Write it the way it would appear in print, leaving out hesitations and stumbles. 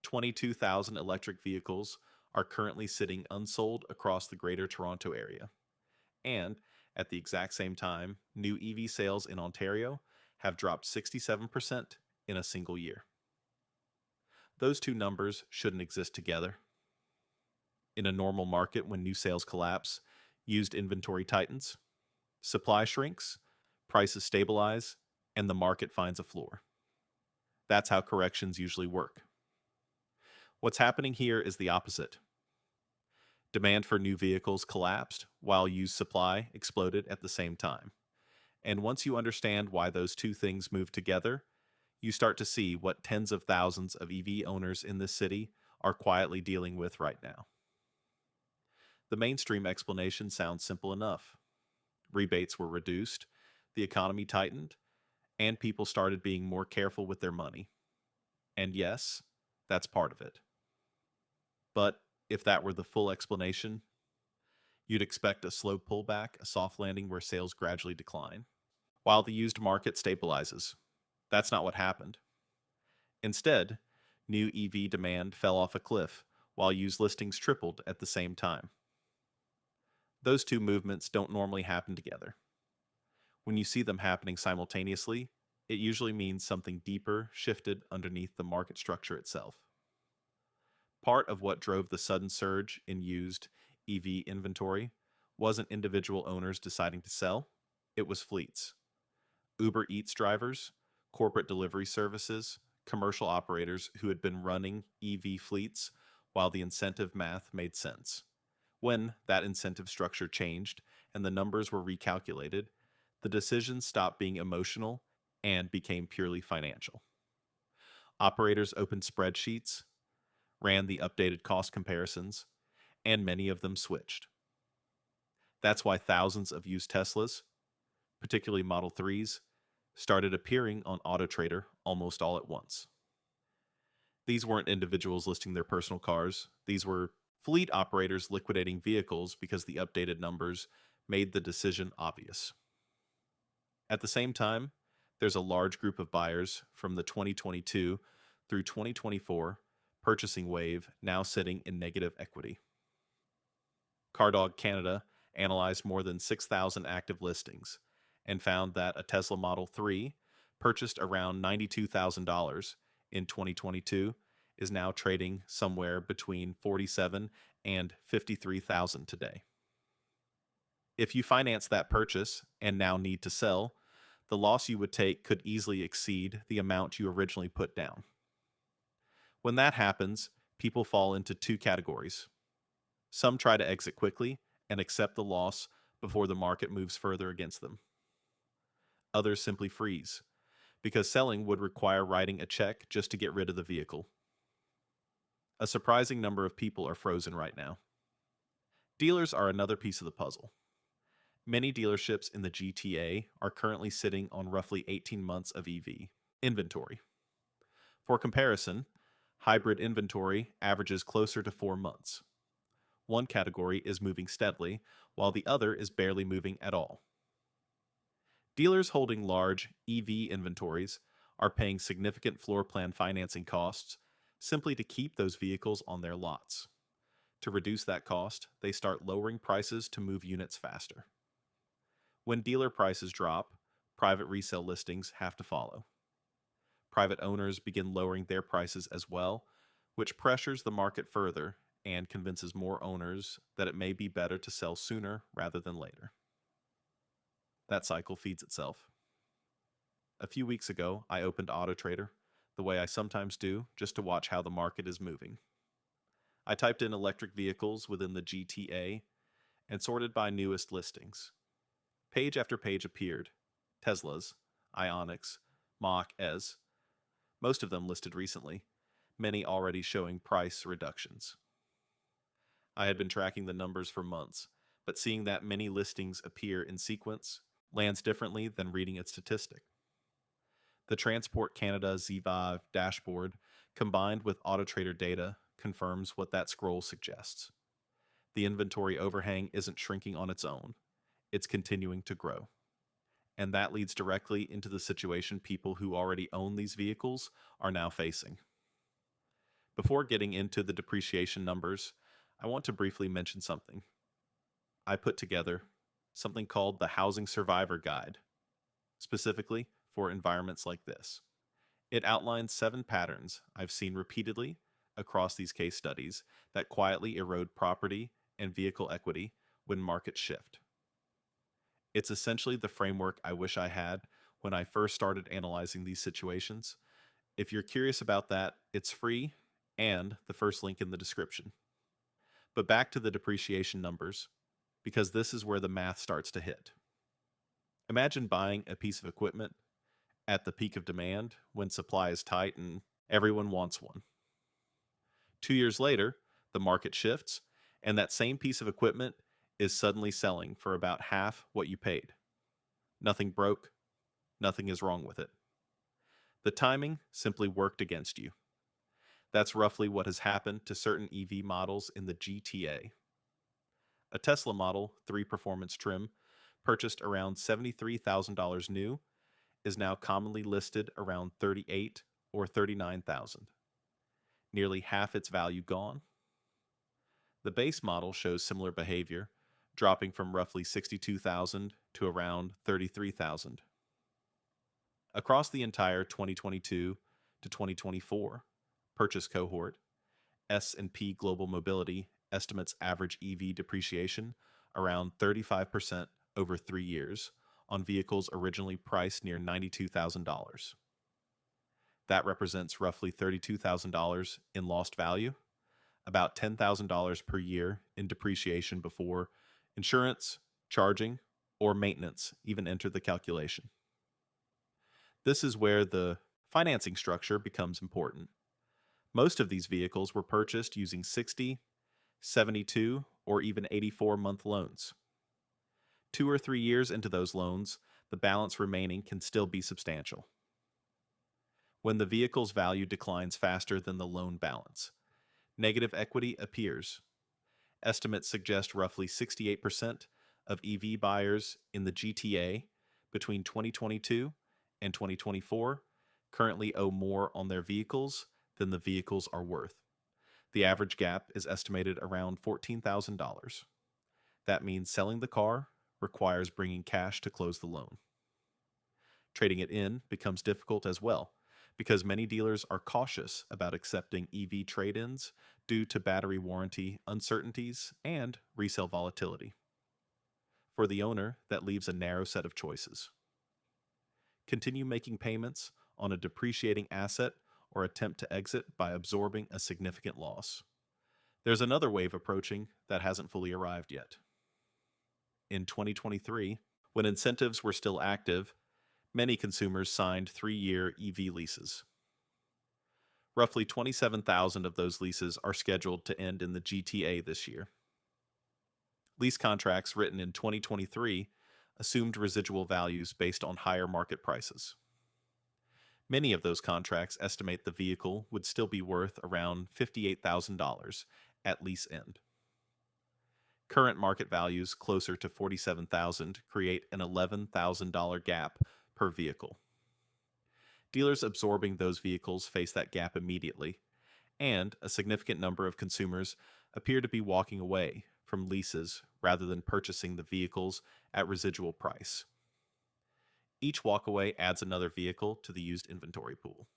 22,000 electric vehicles are currently sitting unsold across the Greater Toronto Area. And at the exact same time, new EV sales in Ontario have dropped 67% in a single year. Those two numbers shouldn't exist together. In a normal market, when new sales collapse, used inventory tightens, supply shrinks, prices stabilize, and the market finds a floor. That's how corrections usually work. What's happening here is the opposite. Demand for new vehicles collapsed while used supply exploded at the same time. And once you understand why those two things move together, you start to see what tens of thousands of EV owners in this city are quietly dealing with right now. The mainstream explanation sounds simple enough. Rebates were reduced, the economy tightened, and people started being more careful with their money. And yes, that's part of it. But if that were the full explanation, you'd expect a slow pullback, a soft landing where sales gradually decline, while the used market stabilizes. That's not what happened. Instead, new EV demand fell off a cliff, while used listings tripled at the same time. Those two movements don't normally happen together. When you see them happening simultaneously, it usually means something deeper shifted underneath the market structure itself. Part of what drove the sudden surge in used EV inventory wasn't individual owners deciding to sell, it was fleets. Uber Eats drivers, corporate delivery services, commercial operators who had been running EV fleets while the incentive math made sense. When that incentive structure changed and the numbers were recalculated, the decisions stopped being emotional and became purely financial. Operators opened spreadsheets, ran the updated cost comparisons, and many of them switched. That's why thousands of used Teslas, particularly Model 3s, started appearing on AutoTrader almost all at once. These weren't individuals listing their personal cars, these were fleet operators liquidating vehicles because the updated numbers made the decision obvious. At the same time, there's a large group of buyers from the 2022 through 2024 purchasing wave now sitting in negative equity. CarDog Canada analyzed more than 6,000 active listings and found that a Tesla Model 3 purchased around $92,000 in 2022 is now trading somewhere between $47,000 and $53,000 today. If you finance that purchase and now need to sell, the loss you would take could easily exceed the amount you originally put down. When that happens, people fall into two categories. Some try to exit quickly and accept the loss before the market moves further against them. Others simply freeze, because selling would require writing a check just to get rid of the vehicle. A surprising number of people are frozen right now. Dealers are another piece of the puzzle. Many dealerships in the GTA are currently sitting on roughly 18 months of EV inventory. For comparison, hybrid inventory averages closer to 4 months. One category is moving steadily, while the other is barely moving at all. Dealers holding large EV inventories are paying significant floor plan financing costs simply to keep those vehicles on their lots. To reduce that cost, they start lowering prices to move units faster. When dealer prices drop, private resale listings have to follow. Private owners begin lowering their prices as well, which pressures the market further and convinces more owners that it may be better to sell sooner rather than later. That cycle feeds itself. A few weeks ago, I opened AutoTrader, the way I sometimes do, just to watch how the market is moving. I typed in electric vehicles within the GTA and sorted by newest listings. Page after page appeared. Teslas, Ioniqs, Mach-Es, most of them listed recently, many already showing price reductions. I had been tracking the numbers for months, but seeing that many listings appear in sequence lands differently than reading a statistic. The Transport Canada ZVIVE dashboard, combined with AutoTrader data, confirms what that scroll suggests. The inventory overhang isn't shrinking on its own. It's continuing to grow. And that leads directly into the situation people who already own these vehicles are now facing. Before getting into the depreciation numbers, I want to briefly mention something. I put together something called the Housing Survivor Guide, specifically for environments like this. It outlines 7 patterns I've seen repeatedly across these case studies that quietly erode property and vehicle equity when markets shift. It's essentially the framework I wish I had when I first started analyzing these situations. If you're curious about that, it's free and the first link in the description. But back to the depreciation numbers, because this is where the math starts to hit. Imagine buying a piece of equipment at the peak of demand when supply is tight and everyone wants one. 2 years later, the market shifts, and that same piece of equipment is suddenly selling for about half what you paid. Nothing broke, nothing is wrong with it. The timing simply worked against you. That's roughly what has happened to certain EV models in the GTA. A Tesla Model 3 Performance trim, purchased around $73,000 new, is now commonly listed around $38,000 or $39,000. Nearly half its value gone. The base model shows similar behavior, dropping from roughly $62,000 to around $33,000. Across the entire 2022 to 2024 purchase cohort, S&P Global Mobility estimates average EV depreciation around 35% over 3 years on vehicles originally priced near $92,000. That represents roughly $32,000 in lost value, about $10,000 per year in depreciation before insurance, charging, or maintenance even enter the calculation. This is where the financing structure becomes important. Most of these vehicles were purchased using 60, 72, or even 84-month loans. 2 or 3 years into those loans, the balance remaining can still be substantial. When the vehicle's value declines faster than the loan balance, negative equity appears. Estimates suggest roughly 68% of EV buyers in the GTA between 2022 and 2024 currently owe more on their vehicles than the vehicles are worth. The average gap is estimated around $14,000. That means selling the car requires bringing cash to close the loan. Trading it in becomes difficult as well, because many dealers are cautious about accepting EV trade-ins due to battery warranty uncertainties and resale volatility. For the owner, that leaves a narrow set of choices. Continue making payments on a depreciating asset or attempt to exit by absorbing a significant loss. There's another wave approaching that hasn't fully arrived yet. In 2023, when incentives were still active, many consumers signed 3-year EV leases. Roughly 27,000 of those leases are scheduled to end in the GTA this year. Lease contracts written in 2023 assumed residual values based on higher market prices. Many of those contracts estimate the vehicle would still be worth around $58,000 at lease end. Current market values closer to $47,000 create an $11,000 gap per vehicle. Dealers absorbing those vehicles face that gap immediately, and a significant number of consumers appear to be walking away from leases rather than purchasing the vehicles at residual price. Each walkaway adds another vehicle to the used inventory pool.